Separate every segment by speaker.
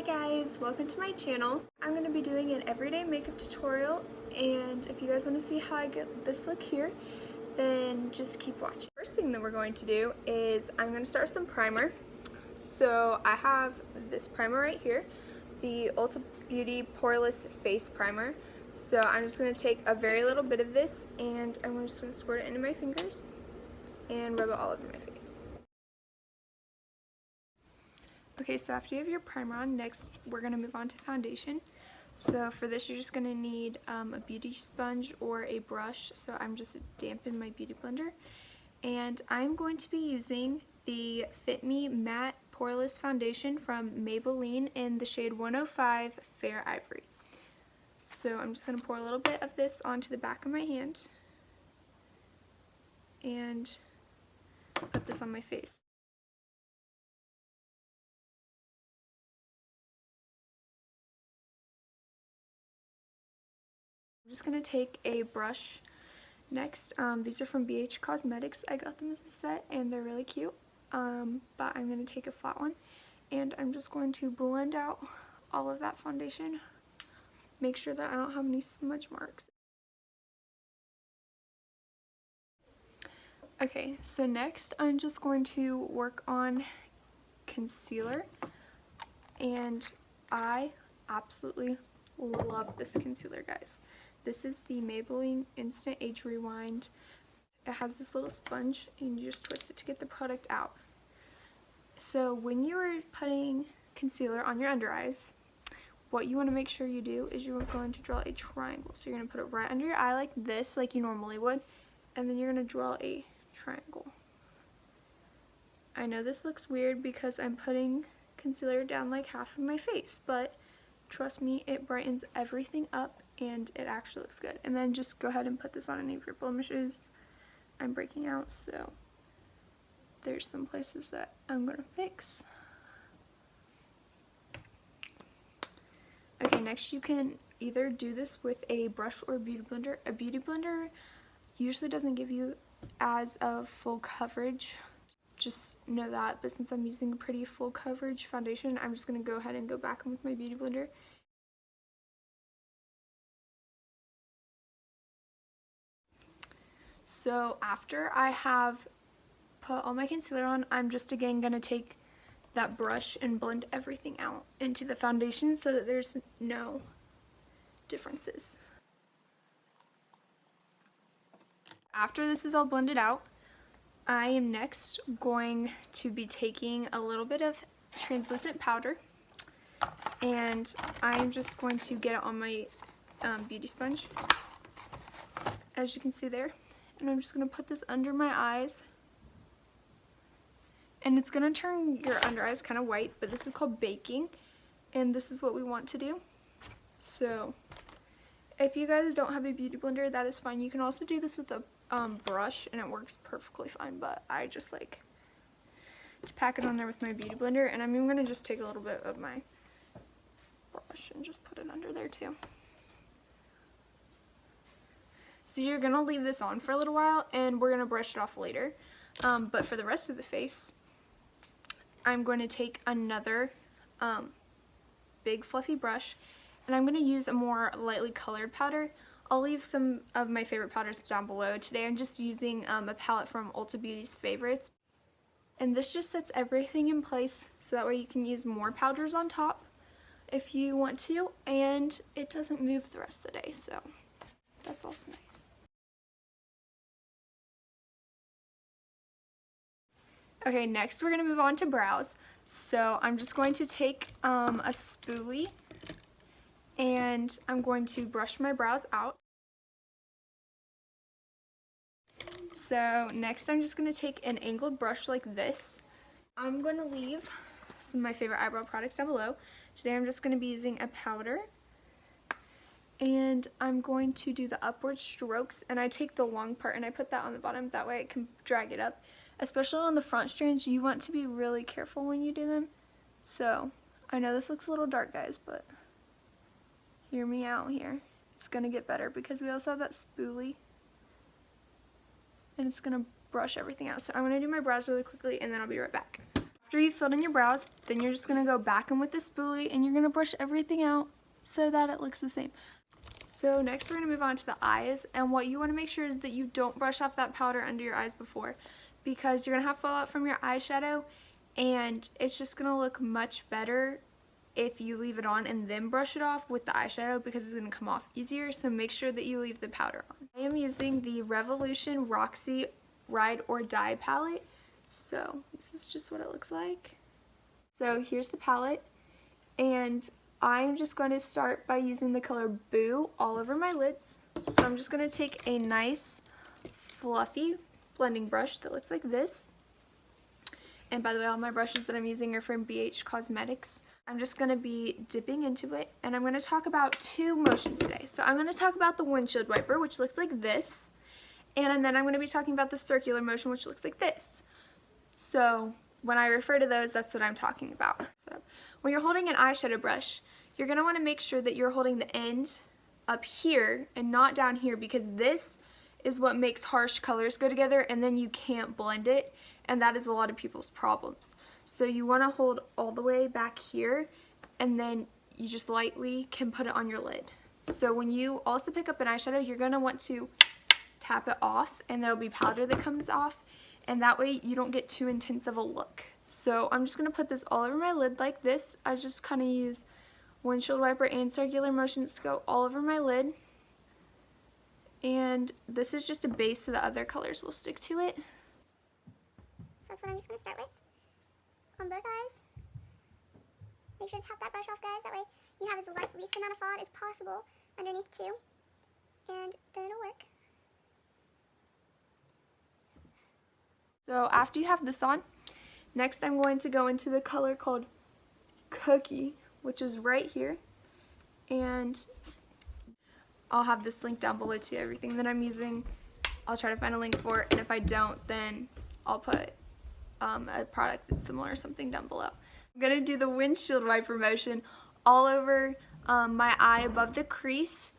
Speaker 1: Hi guys, welcome to my channel. I'm going to be doing an everyday makeup tutorial, and if you guys want to see how I get this look here, then just keep watching. First thing that we're going to do is I'm going to start with some primer. So I have this primer right here, the Ulta Beauty Poreless Face Primer. So I'm just going to take a very little bit of this and I'm just going to squirt it into my fingers and rub it all over my face. Okay, so after you have your primer on, next we're going to move on to foundation. So for this you're just going to need a beauty sponge or a brush. So I'm just damping my beauty blender. And I'm going to be using the Fit Me Matte Poreless Foundation from Maybelline in the shade 105 Fair Ivory. So I'm just going to pour a little bit of this onto the back of my hand and put this on my face. I'm just going to take a brush next. These are from BH Cosmetics. I got them as a set and they're really cute. But I'm going to take a flat one and I'm just going to blend out all of that foundation. Make sure that I don't have any smudge marks. Okay, so next I'm just going to work on concealer, and I absolutely love this concealer, guys. This is the Maybelline Instant Age Rewind. It has this little sponge and you just twist it to get the product out. So when you're putting concealer on your under eyes, what you want to make sure you do is you're going to draw a triangle. So you're going to put it right under your eye like this, like you normally would, and then you're going to draw a triangle. I know this looks weird because I'm putting concealer down like half of my face, but trust me, it brightens everything up and it actually looks good. And then just go ahead and put this on any of your blemishes. I'm breaking out, so there's some places that I'm going to fix. Okay, next you can either do this with a brush or a beauty blender. A beauty blender usually doesn't give you as of full coverage. Just know that, but since I'm using a pretty full coverage foundation, I'm just going to go ahead and go back in with my beauty blender. So after I have put all my concealer on, I'm just again going to take that brush and blend everything out into the foundation so that there's no differences. After this is all blended out, I am next going to be taking a little bit of translucent powder, and I'm just going to get it on my beauty sponge, as you can see there, and I'm just going to put this under my eyes. And it's going to turn your under eyes kind of white, but this is called baking, and this is what we want to do. So if you guys don't have a beauty blender, that is fine. You can also do this with a brush and it works perfectly fine, but I just like to pack it on there with my beauty blender, and I'm even going to just take a little bit of my brush and just put it under there too. So you're going to leave this on for a little while and we're going to brush it off later, but for the rest of the face I'm going to take another big fluffy brush, and I'm going to use a more lightly colored powder. I'll leave some of my favorite powders down below. Today I'm just using a palette from Ulta Beauty's Favorites, and this just sets everything in place so that way you can use more powders on top if you want to, and it doesn't move the rest of the day, so that's also nice. Okay, next we're going to move on to brows. So I'm just going to take a spoolie and I'm going to brush my brows out. So next I'm just going to take an angled brush like this. I'm going to leave some of my favorite eyebrow products down below. Today I'm just going to be using a powder, and I'm going to do the upward strokes, and I take the long part and I put that on the bottom, that way it can drag it up. Especially on the front strands, you want to be really careful when you do them. So I know this looks a little dark, guys, but hear me out here. It's going to get better because we also have that spoolie, and it's going to brush everything out. So I'm going to do my brows really quickly and then I'll be right back. After you've filled in your brows, then you're just going to go back in with the spoolie and you're going to brush everything out so that it looks the same. So next we're going to move on to the eyes, and what you want to make sure is that you don't brush off that powder under your eyes before, because you're going to have fallout from your eyeshadow and it's just going to look much better if you leave it on and then brush it off with the eyeshadow, because it's going to come off easier. So make sure that you leave the powder on. I am using the Revolution Roxy Ride or Die palette. So this is just what it looks like. So here's the palette, and I am just going to start by using the color Boo all over my lids. So I'm just going to take a nice fluffy blending brush that looks like this. And by the way, all my brushes that I'm using are from BH Cosmetics. I'm just going to be dipping into it, and I'm going to talk about two motions today. So I'm going to talk about the windshield wiper, which looks like this, and then I'm going to be talking about the circular motion, which looks like this. So when I refer to those, that's what I'm talking about. So when you're holding an eyeshadow brush, you're going to want to make sure that you're holding the end up here and not down here, because this is what makes harsh colors go together and then you can't blend it, and that is a lot of people's problems. So you want to hold all the way back here, and then you just lightly can put it on your lid. So when you also pick up an eyeshadow, you're going to want to tap it off, and there'll be powder that comes off, and that way you don't get too intense of a look. So I'm just going to put this all over my lid like this. I just kind of use windshield wiper and circular motions to go all over my lid. And this is just a base, so the other colors will stick to it.
Speaker 2: So that's what I'm just going to start with on both eyes. Make sure to tap that brush off, guys. That way you have as least amount of fallout as possible underneath too. And then it'll work.
Speaker 1: So after you have this on, next I'm going to go into the color called Cookie, which is right here. And I'll have this link down below to everything that I'm using. I'll try to find a link for it, and if I don't, then I'll put a product that's similar or something down below. I'm going to do the windshield wiper motion all over my eye above the crease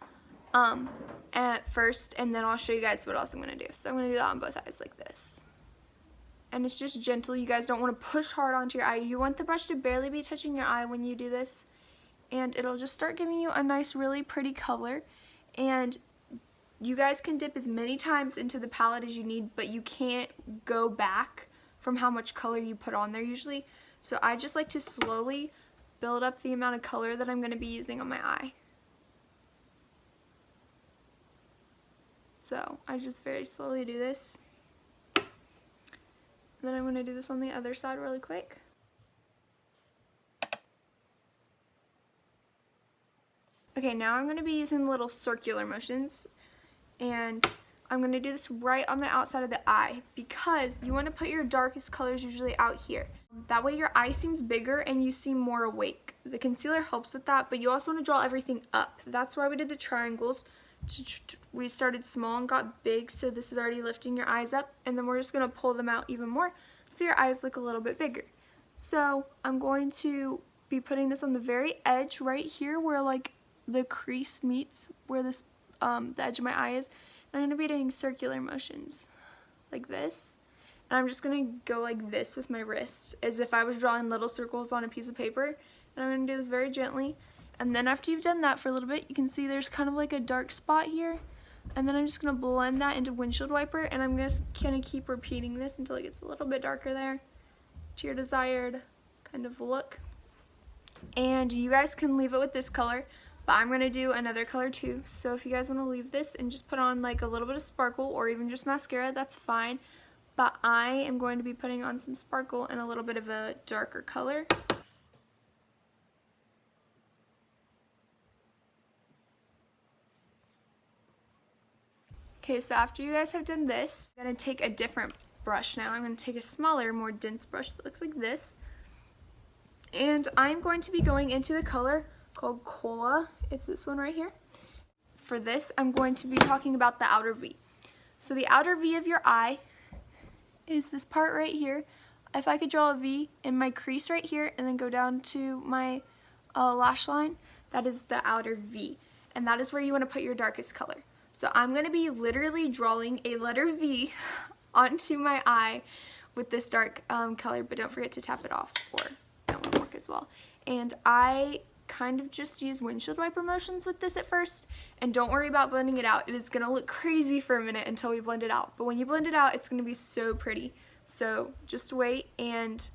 Speaker 1: at first, and then I'll show you guys what else I'm going to do. So I'm going to do that on both eyes like this. And it's just gentle. You guys don't want to push hard onto your eye. You want the brush to barely be touching your eye when you do this, and it'll just start giving you a nice, really pretty color. And you guys can dip as many times into the palette as you need, but you can't go back from how much color you put on there usually. So I just like to slowly build up the amount of color that I'm going to be using on my eye. So I just very slowly do this. And then I'm going to do this on the other side really quick. Okay, now I'm going to be using little circular motions, and I'm going to do this right on the outside of the eye, because you want to put your darkest colors usually out here. That way your eye seems bigger and you seem more awake. The concealer helps with that, but you also want to draw everything up. That's why we did the triangles. We started small and got big, so this is already lifting your eyes up, and then we're just going to pull them out even more so your eyes look a little bit bigger. So I'm going to be putting this on the very edge right here where like the crease meets where this the edge of my eye is, and I'm going to be doing circular motions like this, and I'm just going to go like this with my wrist as if I was drawing little circles on a piece of paper, and I'm going to do this very gently. And then after you've done that for a little bit, you can see there's kind of like a dark spot here, and then I'm just going to blend that into windshield wiper, and I'm just going to keep repeating this until it gets a little bit darker there to your desired kind of look. And you guys can leave it with this color, but I'm going to do another color too. So if you guys want to leave this and just put on like a little bit of sparkle or even just mascara, that's fine. But I am going to be putting on some sparkle and a little bit of a darker color. Okay, so after you guys have done this, I'm going to take a different brush now. I'm going to take a smaller, more dense brush that looks like this. And I'm going to be going into the color called Cola. It's this one right here. For this, I'm going to be talking about the outer V. So the outer V of your eye is this part right here. If I could draw a V in my crease right here and then go down to my lash line, that is the outer V. And that is where you want to put your darkest color. So I'm going to be literally drawing a letter V onto my eye with this dark color, but don't forget to tap it off or it won't work as well. And I kind of just use windshield wiper motions with this at first, and don't worry about blending it out. It is going to look crazy for a minute until we blend it out, but when you blend it out, it's going to be so pretty. So just wait and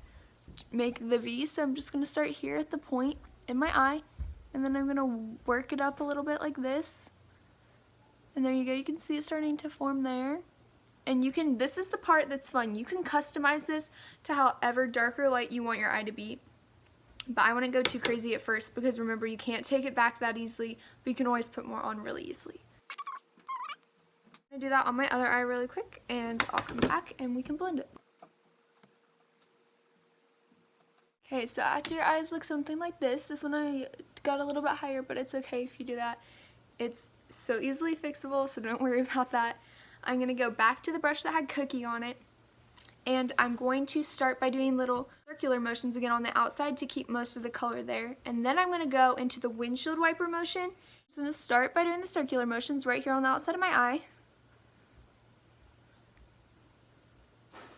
Speaker 1: make the V. So I'm just going to start here at the point in my eye, and then I'm going to work it up a little bit like this, and there you go. You can see it starting to form there. And you can, this is the part that's fun, you can customize this to however dark or light you want your eye to be. But I wouldn't go too crazy at first, because remember, you can't take it back that easily, but you can always put more on really easily. I'm going to do that on my other eye really quick, and I'll come back and we can blend it. Okay, so after your eyes look something like this one I got a little bit higher, but it's okay if you do that. It's so easily fixable, so don't worry about that. I'm going to go back to the brush that had cookie on it, and I'm going to start by doing little circular motions again on the outside to keep most of the color there, and then I'm going to go into the windshield wiper motion. I'm just going to start by doing the circular motions right here on the outside of my eye,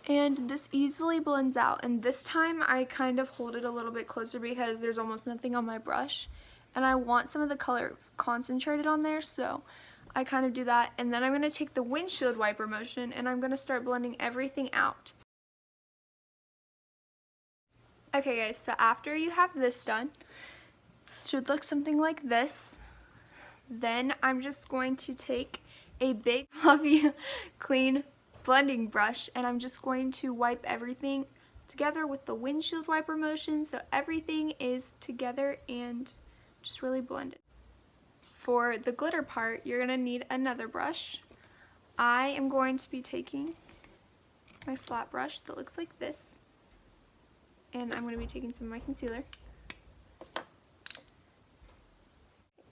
Speaker 1: and this easily blends out. And this time I kind of hold it a little bit closer because there's almost nothing on my brush, and I want some of the color concentrated on there, so I kind of do that. And then I'm going to take the windshield wiper motion and I'm going to start blending everything out. Okay guys, so after you have this done, it should look something like this. Then I'm just going to take a big fluffy clean blending brush, and I'm just going to wipe everything together with the windshield wiper motion so everything is together and just really blend it. For the glitter part, you're going to need another brush. I am going to be taking my flat brush that looks like this, and I'm going to be taking some of my concealer.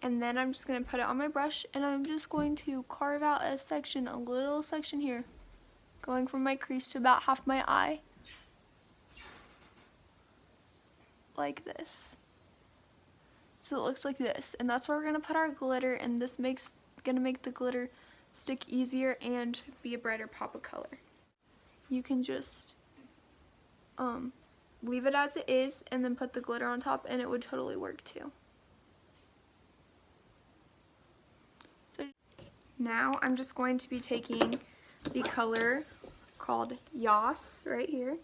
Speaker 1: And then I'm just going to put it on my brush, and I'm just going to carve out a section, a little section here, going from my crease to about half my eye, like this. So it looks like this, and that's where we're going to put our glitter, and this makes going to make the glitter stick easier and be a brighter pop of color. You can just leave it as it is and then put the glitter on top, and it would totally work too. So now I'm just going to be taking the color called Yas right here,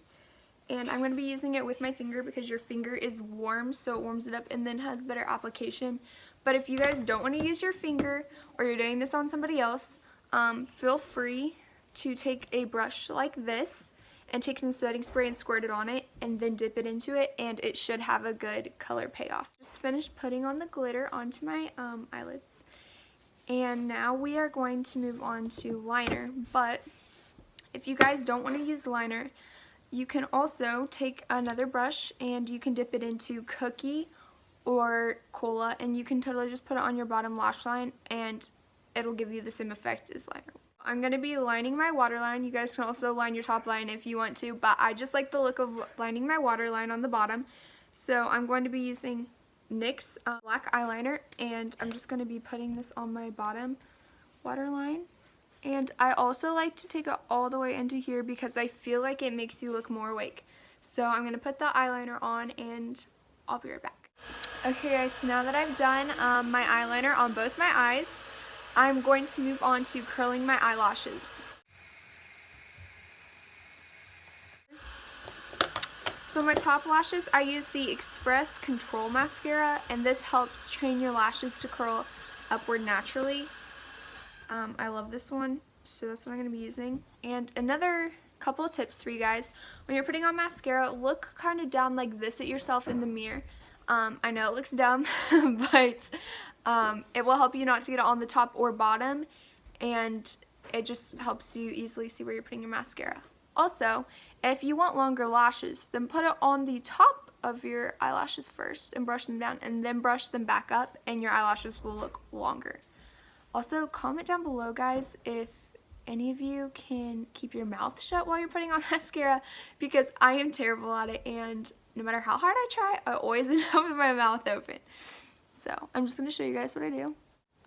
Speaker 1: and I'm going to be using it with my finger because your finger is warm, so it warms it up and then has better application. But if you guys don't want to use your finger, or you're doing this on somebody else, feel free to take a brush like this and take some setting spray and squirt it on it and then dip it into it, and it should have a good color payoff. Just finished putting on the glitter onto my eyelids, and now we are going to move on to liner. But if you guys don't want to use liner, you can also take another brush and you can dip it into Cookie or Cola, and you can totally just put it on your bottom lash line and it'll give you the same effect as liner. I'm going to be lining my waterline. You guys can also line your top line if you want to, but I just like the look of lining my waterline on the bottom. So I'm going to be using NYX black eyeliner, and I'm just going to be putting this on my bottom waterline. And I also like to take it all the way into here because I feel like it makes you look more awake. So I'm going to put the eyeliner on and I'll be right back. Okay guys, so now that I've done my eyeliner on both my eyes, I'm going to move on to curling my eyelashes. So my top lashes, I use the Express Control Mascara, and this helps train your lashes to curl upward naturally. I love this one, so that's what I'm going to be using. And another couple of tips for you guys: when you're putting on mascara, look kind of down like this at yourself in the mirror. I know it looks dumb, but it will help you not to get it on the top or bottom, and it just helps you easily see where you're putting your mascara. Also, if you want longer lashes, then put it on the top of your eyelashes first and brush them down, and then brush them back up, and your eyelashes will look longer. Also, comment down below, guys, if any of you can keep your mouth shut while you're putting on mascara, because I am terrible at it, and no matter how hard I try, I always end up with my mouth open. So I'm just going to show you guys what I do.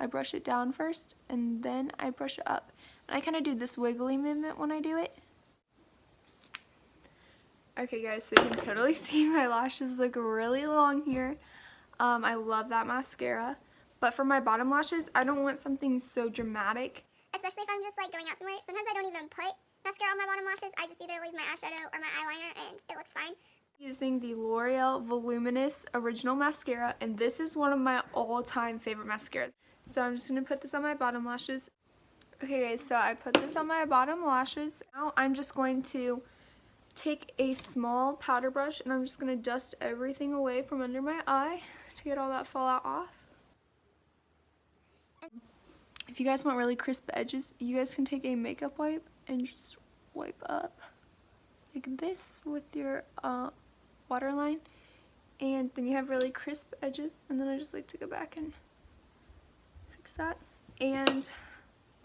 Speaker 1: I brush it down first, and then I brush it up. And I kind of do this wiggly movement when I do it. Okay guys, so you can totally see my lashes look really long here. I love that mascara. But for my bottom lashes, I don't want something so dramatic.
Speaker 2: Especially if I'm just like going out somewhere. Sometimes I don't even put mascara on my bottom lashes. I just either leave my eyeshadow or my eyeliner and it looks fine.
Speaker 1: Using the L'Oreal Voluminous Original Mascara, and this is one of my all-time favorite mascaras. So I'm just going to put this on my bottom lashes. Okay guys, so I put this on my bottom lashes. Now I'm just going to take a small powder brush and I'm just going to dust everything away from under my eye to get all that fallout off. If you guys want really crisp edges, you guys can take a makeup wipe and just wipe up like this with your waterline, and then you have really crisp edges, and then I just like to go back and fix that, and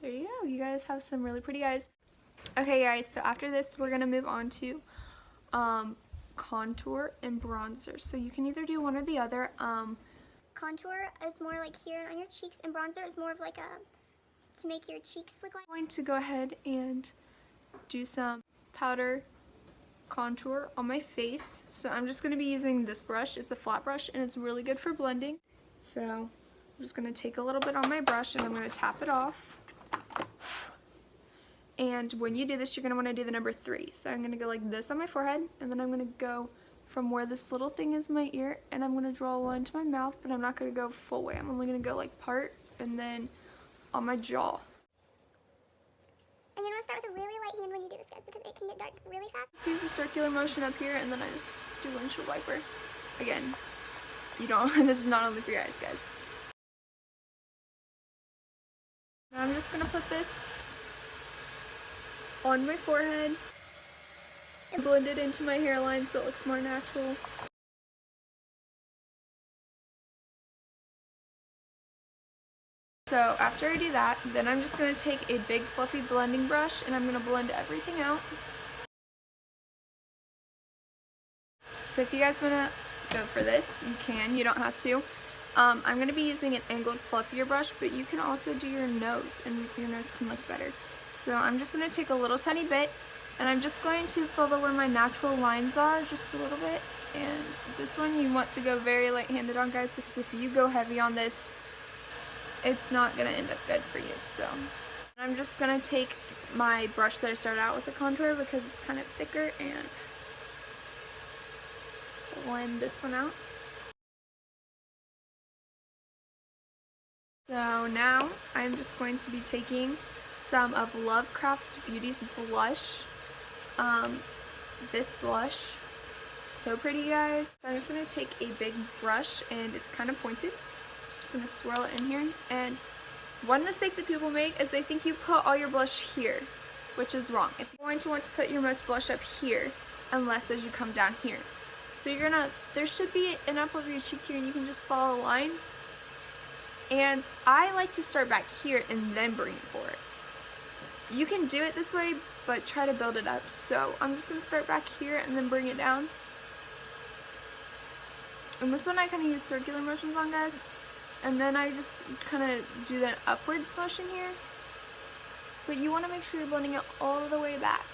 Speaker 1: there you go. You guys have some really pretty eyes. Okay guys, so after this we're gonna move on to contour and bronzer. So you can either do one or the other.
Speaker 2: Contour is more like here on your cheeks, and bronzer is more of like a, to make your cheeks look like.
Speaker 1: I'm going to go ahead and do some powder contour on my face. So I'm just going to be using this brush. It's a flat brush and it's really good for blending. So I'm just going to take a little bit on my brush and I'm going to tap it off. And when you do this, you're going to want to do the number 3. So I'm going to go like this on my forehead, and then I'm going to go from where this little thing is my ear, and I'm going to draw a line to my mouth, but I'm not going to go full way. I'm only going to go like part, and then on my jaw.
Speaker 2: And you're going to start with a really light hand when you do this, guys, because it can get dark really fast.
Speaker 1: Just use a circular motion up here, and then I just do windshield wiper. Again, you don't, this is not only for your eyes, guys. Now I'm just going to put this on my forehead and blend it into my hairline so it looks more natural. So after I do that, then I'm just going to take a big fluffy blending brush and I'm going to blend everything out. So if you guys want to go for this, you can, you don't have to. I'm going to be using an angled fluffier brush, but you can also do your nose and your nose can look better. So I'm just going to take a little tiny bit and I'm just going to follow where my natural lines are just a little bit. And this one you want to go very light-handed on, guys, because if you go heavy on this, it's not going to end up good for you. So I'm just going to take my brush that I started out with the contour because it's kind of thicker and blend this one out. So now I'm just going to be taking some of Lovecraft Beauty's blush. This blush, so pretty, guys. So I'm just going to take a big brush and it's kind of pointed. I'm just going to swirl it in here, and one mistake that people make is they think you put all your blush here, which is wrong. If you're going to want to put your most blush up here, unless as you come down here. So you're gonna, there should be an up over your cheek here and you can just follow a line. And I like to start back here and then bring it forward. You can do it this way, but try to build it up. So I'm just gonna start back here and then bring it down. And this one I kind of use circular motions on, guys. And then I just kind of do that upwards motion here. But you want to make sure you're blending it all the way back.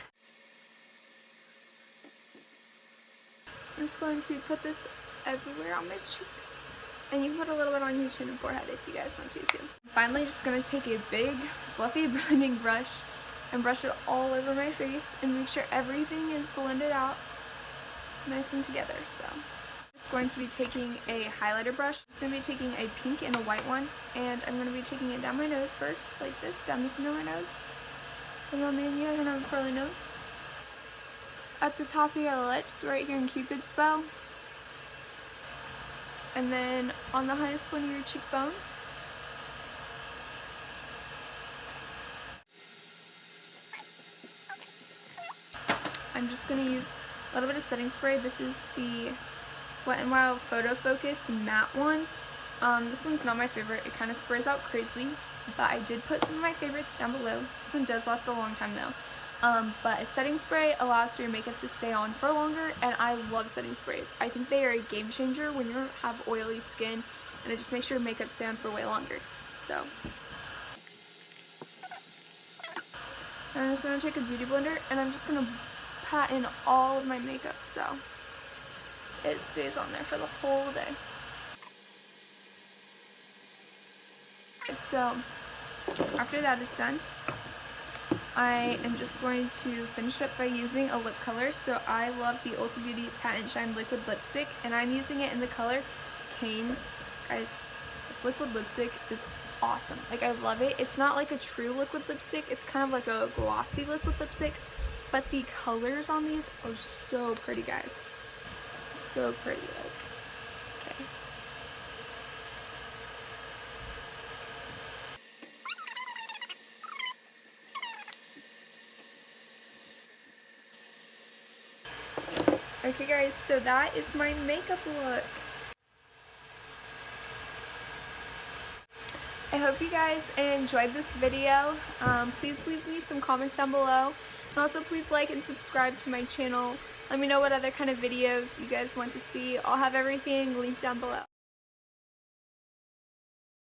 Speaker 1: I'm just going to put this everywhere on my cheeks. And you can put a little bit on your chin and forehead if you guys want to too. Finally, just going to take a big fluffy blending brush and brush it all over my face and make sure everything is blended out nice and together. So I'm just going to be taking a highlighter brush. I'm just going to be taking a pink and a white one, and I'm going to be taking it down my nose first, like this, down the center of my nose. And on man, you guys have a curly nose. At the top of your lips, right here in Cupid's bow. And then on the highest point of your cheekbones. I'm just going to use a little bit of setting spray. This is the Wet n Wild Photo Focus matte one. This one's not my favorite. It kind of sprays out crazily, but I did put some of my favorites down below. This one does last a long time though. But a setting spray allows for your makeup to stay on for longer, and I love setting sprays. I think they are a game changer when you have oily skin, and it just makes your makeup stay on for way longer. So I'm just going to take a beauty blender and I'm just going to pat in all of my makeup so it stays on there for the whole day. So after that is done, I am just going to finish up by using a lip color. So I love the Ulta Beauty Pat and Shine liquid lipstick, and I'm using it in the color Canes. Guys, this liquid lipstick is awesome. Like, I love it. It's not like a true liquid lipstick. It's kind of like a glossy liquid lipstick, but the colors on these are so pretty, guys. So pretty. Like, okay. Okay guys, so that is my makeup look. I hope you guys enjoyed this video. Please leave me some comments down below. And also please like and subscribe to my channel. Let me know what other kind of videos you guys want to see. I'll have everything linked down below.